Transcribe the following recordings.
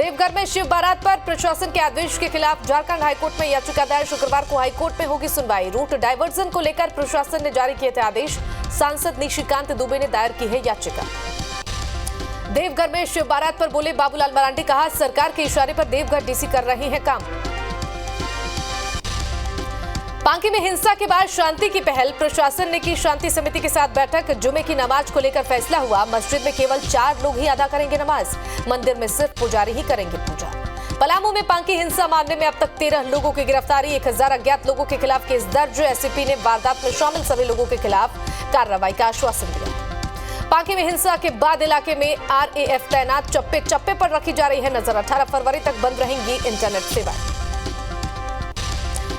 देवघर में शिव बारात पर प्रशासन के आदेश के खिलाफ झारखंड हाईकोर्ट में याचिका दायर। शुक्रवार को हाईकोर्ट में होगी सुनवाई। रूट डायवर्जन को लेकर प्रशासन ने जारी किए थे आदेश। सांसद निशिकांत दुबे ने दायर की है याचिका। देवघर में शिव बारात पर बोले बाबूलाल मरांडी, कहा सरकार के इशारे पर देवघर डीसी कर रही है काम। पांकी में हिंसा के बाद शांति की पहल, प्रशासन ने की शांति समिति के साथ बैठक। जुमे की नमाज को लेकर फैसला हुआ। मस्जिद में केवल 4 लोग ही अदा करेंगे नमाज, मंदिर में सिर्फ पुजारी ही करेंगे पूजा। पलामू में पांकी हिंसा मामले में अब तक 13 लोगों की गिरफ्तारी। 1000 अज्ञात लोगों के खिलाफ केस दर्ज। एसपी ने वारदात में शामिल सभी लोगों के खिलाफ कार्रवाई का आश्वासन दिया। पांकी में हिंसा के बाद इलाके में RAF तैनात। चप्पे चप्पे पर रखी जा रही है नजर। 18 फरवरी तक बंद रहेंगी इंटरनेट सेवाएं।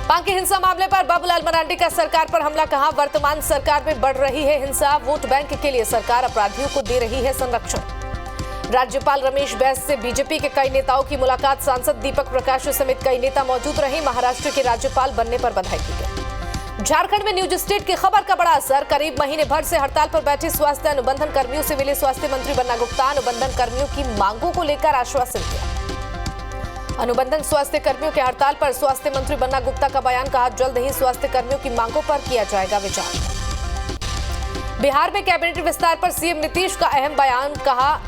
पांकी हिंसा मामले पर बाबूलाल मरांडी का सरकार पर हमला, कहा वर्तमान सरकार में बढ़ रही है हिंसा। वोट बैंक के लिए सरकार अपराधियों को दे रही है संरक्षण। राज्यपाल रमेश बैस से बीजेपी के कई नेताओं की मुलाकात। सांसद दीपक प्रकाश समेत कई नेता मौजूद रहे। महाराष्ट्र के राज्यपाल बनने पर बधाई दी गई। झारखंड में न्यूज स्टेट की खबर का बड़ा असर। करीब महीने भर से हड़ताल पर बैठे स्वास्थ्य अनुबंधन कर्मियों से मिले स्वास्थ्य मंत्री बन्ना गुप्ता। अनुबंधन कर्मियों की मांगों को लेकर आश्वासन दिया। अनुबंधन स्वास्थ्य कर्मियों के हड़ताल पर स्वास्थ्य मंत्री बन्ना गुप्ता का बयान, कहा जल्द ही स्वास्थ्य कर्मियों की मांगों पर किया जाएगा विचार। बिहार में कैबिनेट विस्तार पर सीएम नीतीश का अहम बयान, कहा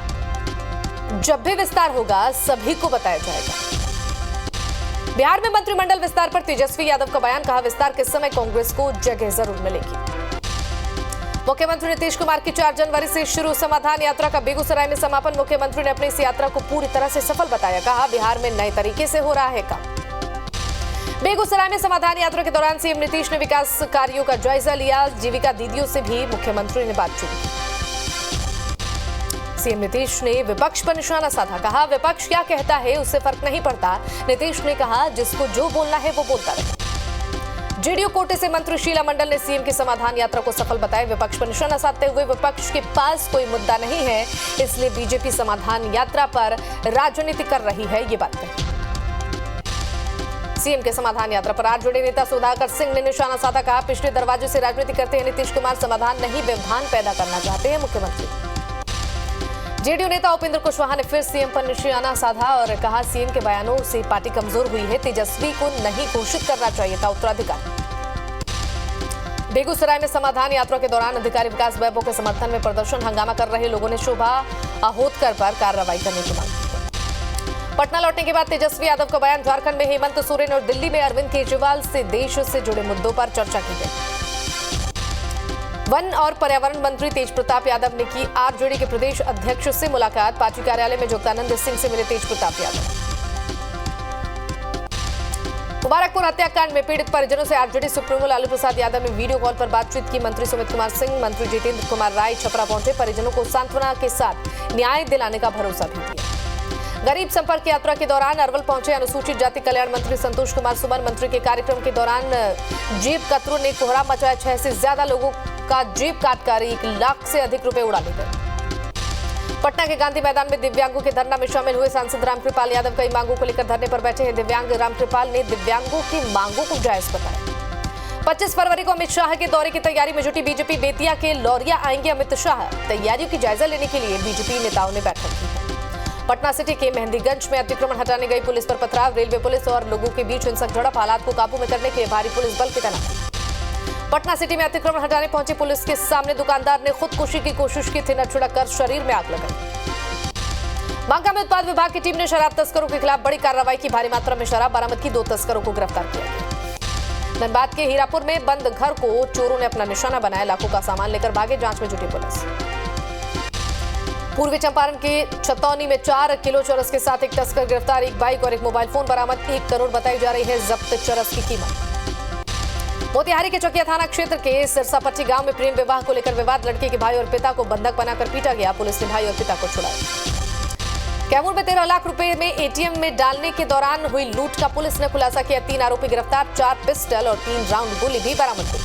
जब भी विस्तार होगा सभी को बताया जाएगा। बिहार में मंत्रिमंडल विस्तार पर तेजस्वी यादव का बयान, कहा विस्तार के समय कांग्रेस को जगह जरूर मिलेगी। मुख्यमंत्री नीतीश कुमार की 4 जनवरी से शुरू समाधान यात्रा का बेगूसराय में समापन। मुख्यमंत्री ने अपनी इस यात्रा को पूरी तरह से सफल बताया, कहा बिहार में नए तरीके से हो रहा है काम। बेगूसराय में समाधान यात्रा के दौरान सीएम नीतीश ने विकास कार्यों का जायजा लिया। जीविका दीदियों से भी मुख्यमंत्री ने बातचीत की। सीएम नीतीश ने विपक्ष पर निशाना साधा, कहा विपक्ष क्या कहता है उससे फर्क नहीं पड़ता। नीतीश ने कहा जिसको जो बोलना है वो बोलता रहे। जेडीयू कोटे से मंत्री शीला मंडल ने सीएम की समाधान यात्रा को सफल बताया। विपक्ष पर निशाना साधते हुए विपक्ष के पास कोई मुद्दा नहीं है, इसलिए बीजेपी समाधान यात्रा पर राजनीति कर रही है, ये बात कही। सीएम के समाधान यात्रा पर आरजेडी नेता सुधाकर सिंह ने निशाना साधा, कहा पिछले दरवाजे से राजनीति करते हैं नीतीश कुमार, समाधान नहीं व्यवधान पैदा करना चाहते हैं मुख्यमंत्री। जेडीयू नेता उपेंद्र कुशवाहा ने फिर सीएम पर निशाना साधा और कहा सीएम के बयानों से पार्टी कमजोर हुई है, तेजस्वी को नहीं घोषित करना चाहिए था उत्तराधिकारी। बेगूसराय में समाधान यात्रा के दौरान अधिकारी विकास वैभव के समर्थन में प्रदर्शन, हंगामा कर रहे लोगों ने शोभा अहोतकर पर कार्रवाई करने की मांग की। पटना लौटने के बाद तेजस्वी यादव का बयान, झारखंड में हेमंत सोरेन और दिल्ली में अरविंद केजरीवाल से देश से जुड़े मुद्दों पर चर्चा की गई। वन और पर्यावरण मंत्री तेज प्रताप यादव ने की आरजेडी के प्रदेश अध्यक्ष से मुलाकात। पार्टी कार्यालय में जोगदानंद सिंह से मिले तेज प्रताप यादव। मुबारकपुर हत्याकांड में पीड़ित परिजनों से आरजेडी सुप्रीमो लालू प्रसाद यादव ने वीडियो कॉल पर बातचीत की। मंत्री सुमित कुमार सिंह, मंत्री जितेंद्र कुमार राय छपरा पहुंचे। परिजनों को सांत्वना के साथ न्याय दिलाने का भरोसा भी दिया। गरीब संपर्क यात्रा के दौरान अरवल पहुंचे अनुसूचित जाति कल्याण मंत्री संतोष कुमार सुमन। मंत्री के कार्यक्रम के दौरान जेब कतरों ने कोहरा मचाया। 6 से ज्यादा लोगों का जेब काटकर 1 लाख से अधिक रुपए उड़ा लिए गए। पटना के गांधी मैदान में दिव्यांगों के धरना में शामिल हुए सांसद रामकृपाल यादव कई मांगों को लेकर धरने पर बैठे हैं। दिव्यांग रामकृपाल ने दिव्यांगों की मांगों को जायज बताया। 25 फरवरी को अमित शाह के दौरे की तैयारी में जुटी बीजेपी। बेतिया के लौरिया आएंगे अमित शाह। तैयारियों की जायजा लेने के लिए बीजेपी नेताओं ने बैठक की। पटना सिटी के मेहंदीगंज में अतिक्रमण हटाने गई पुलिस पर पथराव। रेलवे पुलिस और लोगों के बीच हिंसक झड़प, हालात को काबू में करने के लिए भारी पुलिस बल की तैनाती। पटना सिटी में अतिक्रमण हटाने पहुंची पुलिस के सामने दुकानदार ने खुदकुशी की कोशिश की थी। न छिड़ककर शरीर में आग लगाई। बांका में उत्पाद विभाग की टीम ने शराब तस्करों के खिलाफ बड़ी कार्रवाई की। भारी मात्रा में शराब बरामद की। 2 तस्करों को गिरफ्तार किया गया। धनबाद के हीरापुर में बंद घर को चोरों ने अपना निशाना बनाया। लाखों का सामान लेकर भागे। जांच में जुटी पुलिस। पूर्वी चंपारण के छतौनी में 4 किलो चरस के साथ एक तस्कर गिरफ्तार। 1 बाइक और 1 मोबाइल फोन बरामद। 1 करोड़ बताई जा रही है जब्त चरस की कीमत। मोतिहारी के चौकिया थाना क्षेत्र के सिरसापट्टी गांव में प्रेम विवाह को लेकर विवाद। लड़के के भाई और पिता को बंधक बनाकर पीटा गया। पुलिस ने भाई और पिता को छुड़ाया। कैमूर में 13 लाख रुपए में एटीएम में डालने के दौरान हुई लूट का पुलिस ने खुलासा किया। 3 आरोपी गिरफ्तार। 4 पिस्टल और 3 राउंड गोली भी बरामद हुई।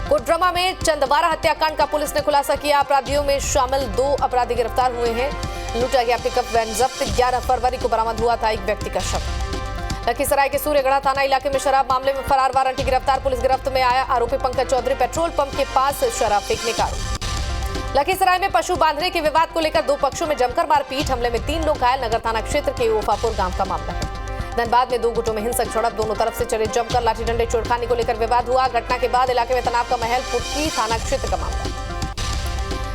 कोडरमा में चंदवारा हत्याकांड का पुलिस ने खुलासा किया। अपराधियों में शामिल 2 अपराधी गिरफ्तार हुए हैं। लूटा गया पिकअप वैन जब्त। 11 फरवरी को बरामद हुआ था एक व्यक्ति का शव। लखीसराय के सूर्यगढ़ा थाना इलाके में शराब मामले में फरार वारंटी गिरफ्तार। पुलिस गिरफ्त में आया आरोपी पंकज चौधरी पेट्रोल पंप के पास शराब फेंकने का आरोप। लखीसराय में पशु बांधने के विवाद को लेकर दो पक्षों में जमकर मारपीट, हमले में 3 लोग घायल। नगर थाना क्षेत्र के ओफापुर गांव का मामला है। धनबाद में 2 गुटों में हिंसक झड़प, दोनों तरफ से चले जमकर लाठी डंडे, चोरखानी को लेकर विवाद हुआ। घटना के बाद इलाके में तनाव का महल, पुटकी थाना क्षेत्र का मामला।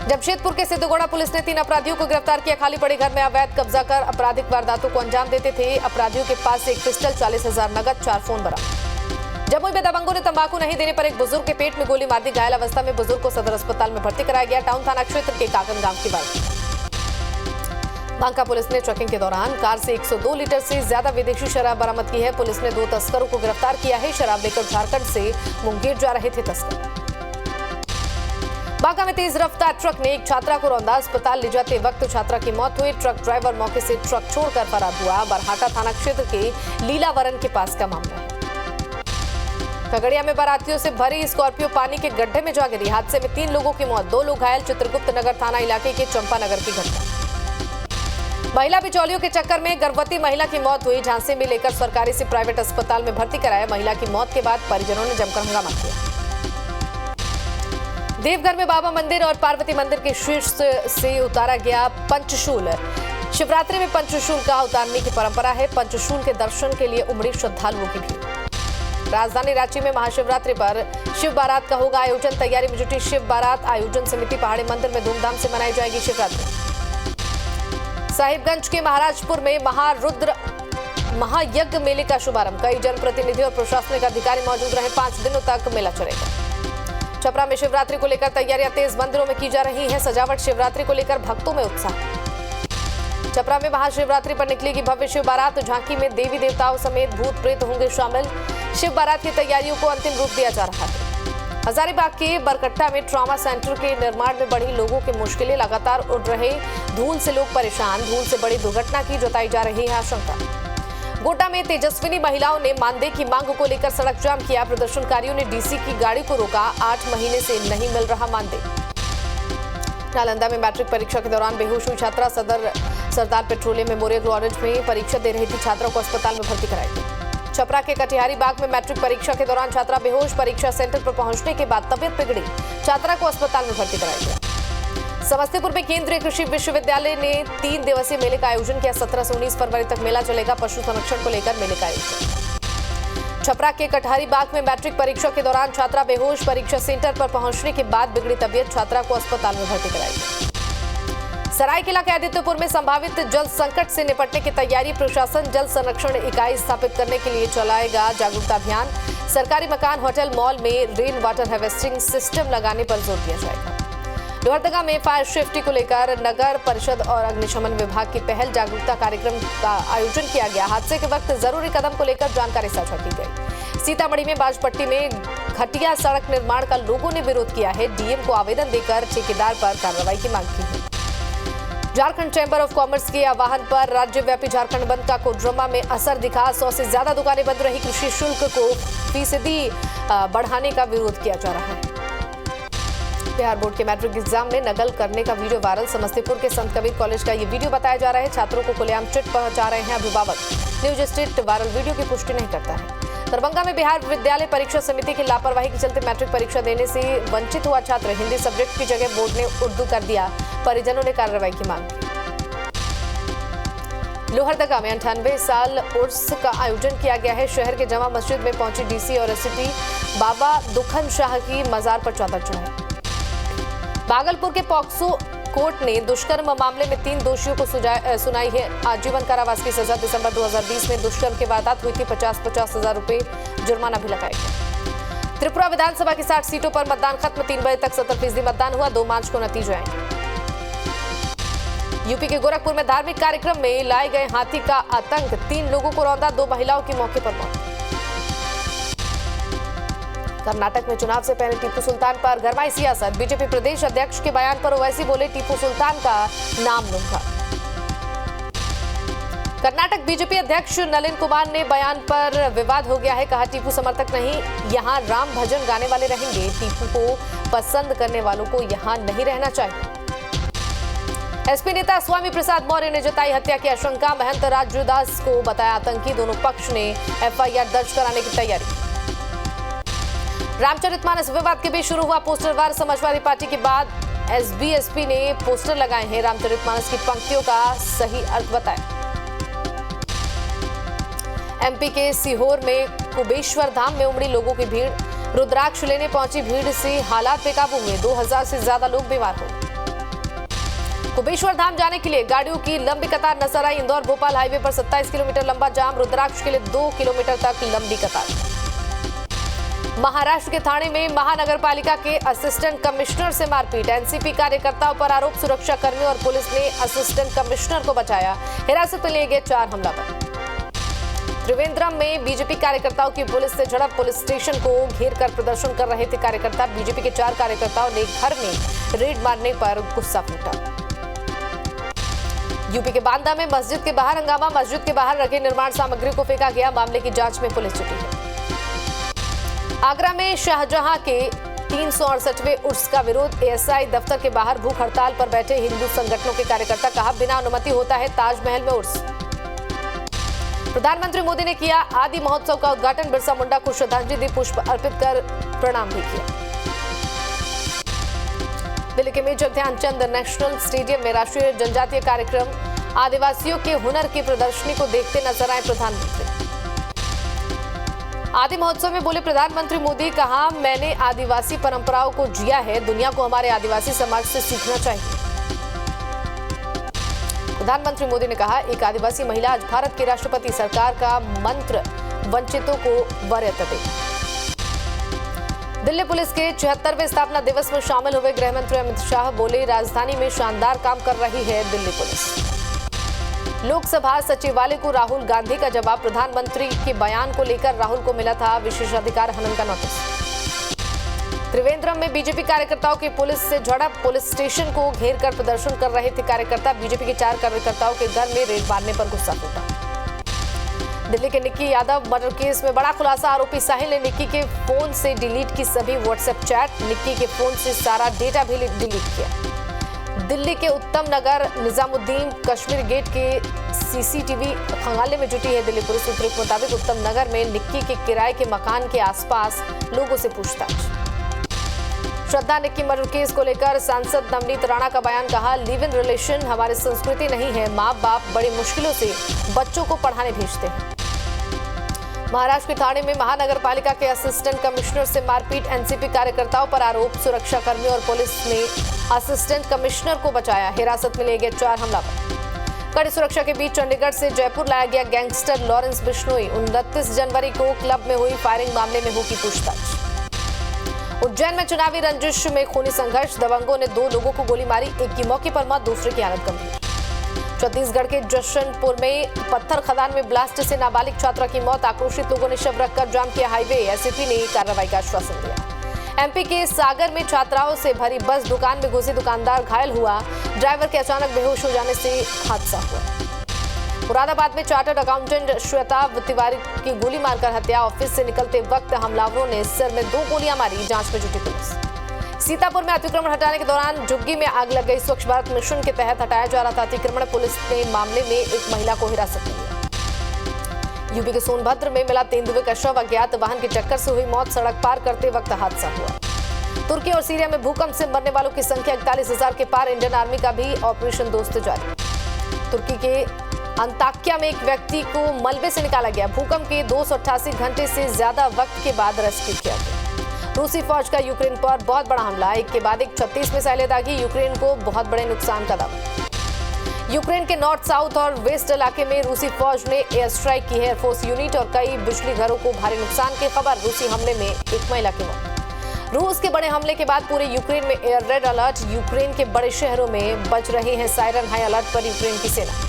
जमशेदपुर के सिद्धगोड़ा पुलिस ने 3 अपराधियों को गिरफ्तार किया। खाली पड़े घर में अवैध कब्जा कर आपराधिक वारदातों को अंजाम देते थे। अपराधियों के पास से 1 पिस्टल, 40,000 नगद, 4 फोन बरामद। जमुई में दबंगों ने तंबाकू नहीं देने पर एक बुजुर्ग के पेट में गोली मार दी। घायल अवस्था में बुजुर्ग को सदर अस्पताल में भर्ती कराया गया। टाउन थाना क्षेत्र के काकन गांव की बात। बांका पुलिस ने ट्रकिंग के दौरान कार से 102 लीटर से ज्यादा विदेशी शराब बरामद की है। पुलिस ने 2 तस्करों को गिरफ्तार किया है। शराब लेकर झारखंड से मुंगेर जा रहे थे तस्कर। बांका में तेज रफ्तार ट्रक ने एक छात्रा को रौंदा। अस्पताल ले जाते वक्त छात्रा की मौत हुई। ट्रक ड्राइवर मौके से ट्रक छोड़कर फरार हुआ। बरहाटा थाना क्षेत्र के लीलावरन के पास का मामला है। खगड़िया में बारातियों से भरी स्कॉर्पियो पानी के गड्ढे में जा गिरी। हादसे में 3 लोगों की मौत, 2 लोग घायल। चित्रगुप्त नगर थाना इलाके के चंपानगर की घटना। महिला बिचौलियों के चक्कर में गर्भवती महिला की मौत हुई। झांसी में लेकर सरकारी से प्राइवेट अस्पताल में भर्ती कराया। महिला की मौत के बाद परिजनों ने जमकर हंगामा किया। देवघर में बाबा मंदिर और पार्वती मंदिर के शीर्ष से उतारा गया पंचशूल। शिवरात्रि में पंचशूल का उतारने की परंपरा है। पंचशूल के दर्शन के लिए उमड़ी श्रद्धालुओं की भीड़। राजधानी रांची में महाशिवरात्रि पर शिव बारात का होगा आयोजन। तैयारी में जुटी शिव बारात आयोजन समिति। पहाड़ी मंदिर में धूमधाम से मनाई जाएगी शिवरात्रि। साहिबगंज के महाराजपुर में महारुद्र महायज्ञ मेले का शुभारंभ। कई जनप्रतिनिधि और प्रशासनिक अधिकारी मौजूद रहे। 5 दिनों तक मेला चलेगा। छपरा में शिवरात्रि को लेकर तैयारियां तेज, मंदिरों में की जा रही है सजावट। शिवरात्रि को लेकर भक्तों में उत्साह। छपरा में महाशिवरात्रि पर निकलेगी भव्य शिव बारात। झांकी में देवी देवताओं समेत भूत प्रेत होंगे शामिल। शिव बारात की तैयारियों को अंतिम रूप दिया जा रहा है। हजारीबाग के बरकट्टा में ट्रॉमा सेंटर के निर्माण में बढ़ी लोगों की मुश्किलें। लगातार उड़ रहे धूल से लोग परेशान। धूल से बड़ी दुर्घटना की जताई जा रही है आशंका। गोटा में तेजस्विनी महिलाओं ने मानदेय की मांग को लेकर सड़क जाम किया। प्रदर्शनकारियों ने डीसी की गाड़ी को रोका। 8 महीने से नहीं मिल रहा मानदेय। नालंदा में मैट्रिक परीक्षा के दौरान बेहोश हुई छात्रा। सरदार पेट्रोलियम मेमोरियल कॉलेज में परीक्षा दे रही थी छात्रा को अस्पताल में भर्ती कराया गया। छपरा के कटिहारी बाग में मैट्रिक परीक्षा के दौरान छात्रा बेहोश। परीक्षा सेंटर पर पहुंचने के बाद तबियत बिगड़ी। छात्रा को अस्पताल में भर्ती कराया गया। समस्तीपुर में केंद्रीय कृषि विश्वविद्यालय ने 3 दिवसीय मेले का आयोजन किया। 17 से 19 फरवरी तक मेला चलेगा। पशु संरक्षण को लेकर मेले का आयोजन। छपरा के कटिहारी बाग में मैट्रिक परीक्षा के दौरान छात्रा बेहोश। परीक्षा सेंटर पर पहुंचने के बाद बिगड़ी तबियत। छात्रा को अस्पताल में भर्ती कराई गई। सरायकेला के आदित्यपुर में संभावित जल संकट से निपटने की तैयारी। प्रशासन जल संरक्षण इकाई स्थापित करने के लिए चलाएगा जागरूकता अभियान। सरकारी मकान, होटल, मॉल में रेन वाटर हार्वेस्टिंग सिस्टम लगाने पर जोर दिया जाएगा। लोहरदगा में फायर सेफ्टी को लेकर नगर परिषद और अग्निशमन विभाग की पहल जागरूकता कार्यक्रम का आयोजन किया गया। हादसे के वक्त जरूरी कदम को लेकर जानकारी साझा की गई। सीतामढ़ी में बाजपट्टी में घटिया सड़क निर्माण का लोगों ने विरोध किया है। डीएम को आवेदन देकर ठेकेदार पर कार्रवाई की मांग की है। झारखंड चैंबर ऑफ कॉमर्स के आह्वान पर राज्यव्यापी झारखंड बंद का कोडरमा में असर दिखा। 100 से ज्यादा दुकानें बंद रही। कृषि शुल्क को फीसदी बढ़ाने का विरोध किया जा रहा है। बिहार बोर्ड के मैट्रिक एग्जाम में नकल करने का वीडियो वायरल। समस्तीपुर के संत कबीर कॉलेज का ये वीडियो बताया जा रहा है। छात्रों को खुलेआम चिट पहुंचा रहे हैं अभिभावक। न्यूज स्टेट वायरल वीडियो की पुष्टि नहीं करता है। दरभंगा में बिहार विद्यालय परीक्षा समिति की लापरवाही के चलते मैट्रिक परीक्षा देने से वंचित हुआ छात्र। हिंदी सब्जेक्ट की जगह बोर्ड ने उर्दू कर दिया। परिजनों ने कार्रवाई की मांग की। लोहरदगा में 98 साल उर्स का आयोजन किया गया है। शहर के जमा मस्जिद में पहुंची डीसी और एसपी बाबा दुखन शाह की मजार पर चादर चढ़ाई। भागलपुर के पॉक्सो कोर्ट ने दुष्कर्म मामले में 3 दोषियों को सुनाई है आजीवन कारावास की सजा। दिसंबर 2020 में दुष्कर्म की वारदात हुई थी। 50-50 हजार रुपए जुर्माना भी लगाया गया। त्रिपुरा विधानसभा की 60 सीटों पर मतदान खत्म। 3 बजे तक 70% मतदान हुआ। 2 मार्च को नतीजे आएंगे। यूपी के गोरखपुर में धार्मिक कार्यक्रम में लाए गए हाथी का आतंक। 3 लोगों को रौंदा। 2 महिलाओं की मौके पर मौत। कर्नाटक में चुनाव से पहले टीपू सुल्तान पर गरमाई सियासत। बीजेपी प्रदेश अध्यक्ष के बयान पर ओवैसी बोले टीपू सुल्तान का नाम लूंगा। कर्नाटक बीजेपी अध्यक्ष नलिन कुमार ने बयान पर विवाद हो गया है। कहा टीपू समर्थक नहीं, यहां राम भजन गाने वाले रहेंगे। टीपू को पसंद करने वालों को यहां नहीं रहना चाहिए। एसपी नेता स्वामी प्रसाद मौर्य ने जताई हत्या की आशंका। महंत राजूदास को बताया आतंकी। दोनों पक्ष ने एफआईआर दर्ज कराने की तैयारी। रामचरितमानस विवाद के बीच शुरू हुआ पोस्टर वार। समाजवादी पार्टी के बाद एसबीएसपी ने पोस्टर लगाए हैं। रामचरितमानस की पंक्तियों का सही अर्थ बताया। एमपी के सीहोर में कुबेश्वर धाम में उमड़ी लोगों की भीड़। रुद्राक्ष लेने पहुंची भीड़ से हालात बेकाबू हुए। 2000 से ज्यादा लोग बीमार हो। कुबेश्वर धाम जाने के लिए गाड़ियों की लंबी कतार नजर आई। इंदौर भोपाल हाईवे पर 27 किलोमीटर लंबा जाम। रुद्राक्ष के लिए 2 किलोमीटर तक लंबी कतार। महाराष्ट्र के थाने में महानगर पालिका के असिस्टेंट कमिश्नर से मारपीट। एनसीपी कार्यकर्ताओं पर आरोप। सुरक्षा कर्मियों और पुलिस ने असिस्टेंट कमिश्नर को बचाया। हिरासत में लिए गए 4 हमलावर। त्रिवेंद्रम में बीजेपी कार्यकर्ताओं की पुलिस से झड़प। पुलिस स्टेशन को घेर कर प्रदर्शन कर रहे थे कार्यकर्ता। बीजेपी के 4 कार्यकर्ताओं ने घर में रेड मारने पर गुस्सा फूटा। यूपी के बांदा में मस्जिद के बाहर हंगामा। मस्जिद के बाहर रखे निर्माण सामग्री को फेंका गया। मामले की जांच में पुलिस जुटी है। आगरा में शाहजहां के 368वें उर्स का विरोध। एएसआई दफ्तर के बाहर भूख हड़ताल पर बैठे हिंदू संगठनों के कार्यकर्ता। कहा, बिना अनुमति होता है ताजमहल में उर्स। प्रधानमंत्री मोदी ने किया आदि महोत्सव का उद्घाटन। बिरसा मुंडा को श्रद्धांजलि दी। पुष्प अर्पित कर प्रणाम भी किया। दिल्ली के मेजर ध्यानचंद नेशनल स्टेडियम में राष्ट्रीय जनजातीय कार्यक्रम। आदिवासियों के हुनर की प्रदर्शनी को देखते नजर आए प्रधानमंत्री। आदि महोत्सव में बोले प्रधानमंत्री मोदी। कहा, मैंने आदिवासी परंपराओं को जिया है। दुनिया को हमारे आदिवासी समाज से सीखना चाहिए। प्रधानमंत्री मोदी ने कहा, एक आदिवासी महिला आज भारत की राष्ट्रपति। सरकार का मंत्र वंचितों को वरीयता दे। दिल्ली पुलिस के 76वें स्थापना दिवस में शामिल हुए गृह मंत्री अमित शाह। बोले, राजधानी में शानदार काम कर रही है दिल्ली पुलिस। लोकसभा सचिवालय को राहुल गांधी का जवाब। प्रधानमंत्री के बयान को लेकर राहुल को मिला था विशेषाधिकार हनन का नोटिस। त्रिवेंद्रम में बीजेपी कार्यकर्ताओं की पुलिस से झड़प। पुलिस स्टेशन को घेर कर प्रदर्शन कर रहे थे कार्यकर्ता। बीजेपी के 4 कार्यकर्ताओं के घर में रेड मारने पर गुस्सा फूटा। दिल्ली के निक्की यादव मर्डर केस में बड़ा खुलासा। आरोपी साहिल ने निक्की के फोन से डिलीट की सभी व्हाट्सएप चैट। निक्की के फोन से सारा डेटा भी डिलीट किया। दिल्ली के उत्तम नगर निजामुद्दीन कश्मीर गेट के सीसीटीवी खंगालने में जुटी है दिल्ली पुलिस। सूत्रों के मुताबिक उत्तम नगर में निक्की के किराए के मकान के आसपास लोगों से पूछताछ। श्रद्धा निक्की मर्डर केस को लेकर सांसद नवनीत राणा का बयान। कहा, लिव इन रिलेशन हमारी संस्कृति नहीं है। माँ बाप बड़ी मुश्किलों से बच्चों को पढ़ाने भेजते हैं। महाराष्ट्र के थाने में महानगर पालिका के असिस्टेंट कमिश्नर से मारपीट। एनसीपी कार्यकर्ताओं पर आरोप। सुरक्षा कर्मियों और पुलिस ने असिस्टेंट कमिश्नर को बचाया। हिरासत में लिए गए 4 हमलावर। कड़ी सुरक्षा के बीच चंडीगढ़ से जयपुर लाया गया गैंगस्टर लॉरेंस बिश्नोई। 29 जनवरी को क्लब में हुई फायरिंग मामले में होगी पूछताछ। उज्जैन में चुनावी रंजिश में खूनी संघर्ष। दबंगों ने 2 लोगों को गोली मारी। एक की मौके पर मौत, दूसरे की हालत गंभीर। छत्तीसगढ़ के जशनपुर में पत्थर खदान में ब्लास्ट से नाबालिग छात्रा की मौत। आक्रोशित लोगों ने शव रखकर जाम किया हाईवे। एसपी ने कार्रवाई का आश्वासन दिया। एमपी के सागर में छात्राओं से भरी बस दुकान में घुसी। दुकानदार घायल हुआ। ड्राइवर के अचानक बेहोश हो जाने से हादसा हुआ। मुरादाबाद में चार्टर्ड अकाउंटेंट श्वेता तिवारी की गोली मारकर हत्या। ऑफिस से निकलते वक्त हमलावरों ने सिर में 2 गोलियां मारी। जांच में जुटी पुलिस। सीतापुर में अतिक्रमण हटाने के दौरान झुग्गी में आग लग गई। स्वच्छ भारत मिशन के तहत हटाया जा रहा था अतिक्रमण। पुलिस ने मामले में एक महिला को हिरासत में लिया। यूपी के सोनभद्र में मिला तेंदुए का शव। अज्ञात वाहन की टक्कर से हुई मौत। सड़क पार करते वक्त हादसा हुआ। तुर्की और सीरिया में भूकंप से मरने वालों की संख्या 41,000 के पार। इंडियन आर्मी का भी ऑपरेशन दोस्त जारी। तुर्की के अंताक्या में एक व्यक्ति को मलबे से निकाला गया। भूकंप के 288 घंटे से ज्यादा वक्त के बाद रेस्क्यू किया गया। रूसी फौज का यूक्रेन पर बहुत बड़ा हमला। एक के बाद एक 36 मिसाइलें दागी। यूक्रेन को बहुत बड़े नुकसान का दावा। यूक्रेन के नॉर्थ, साउथ और वेस्ट इलाके में रूसी फौज ने एयर स्ट्राइक की है। एयरफोर्स यूनिट और कई बिजली घरों को भारी नुकसान की खबर। रूसी हमले में एक महिला की मौत। रूस के बड़े हमले के बाद पूरे यूक्रेन में एयर रेड अलर्ट। यूक्रेन के बड़े शहरों में बज रहे हैं सायरन। हाई अलर्ट पर यूक्रेन की सेना।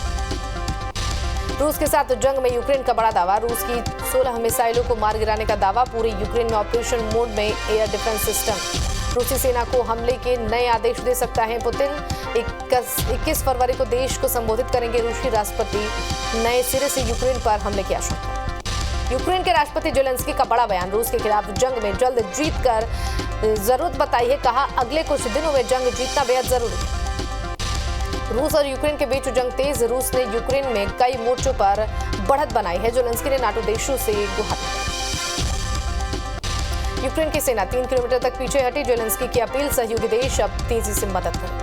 रूस के साथ जंग में यूक्रेन का बड़ा दावा। रूस की 16 मिसाइलों को मार गिराने का दावा। पूरे यूक्रेन में ऑपरेशन मोड में एयर डिफेंस सिस्टम। रूसी सेना को हमले के नए आदेश दे सकता है पुतिन। 21 फरवरी को देश को संबोधित करेंगे रूसी राष्ट्रपति। नए सिरे से यूक्रेन पर हमले की आशंका। यूक्रेन के राष्ट्रपति जेलेंस्की का बड़ा बयान। रूस के खिलाफ जंग में जल्द जीतकर जरूरत बताई है। कहा, अगले कुछ दिनों में जंग जीतना बेहद जरूरी है। रूस और यूक्रेन के बीच जंग तेज। रूस ने यूक्रेन में कई मोर्चों पर बढ़त बनाई है। जेलेंस्की ने नाटो देशों से गुहार। यूक्रेन की सेना 3 किलोमीटर तक पीछे हटी। जेलेंस्की की अपील, सहयोगी देश अब तेजी से मदद करें।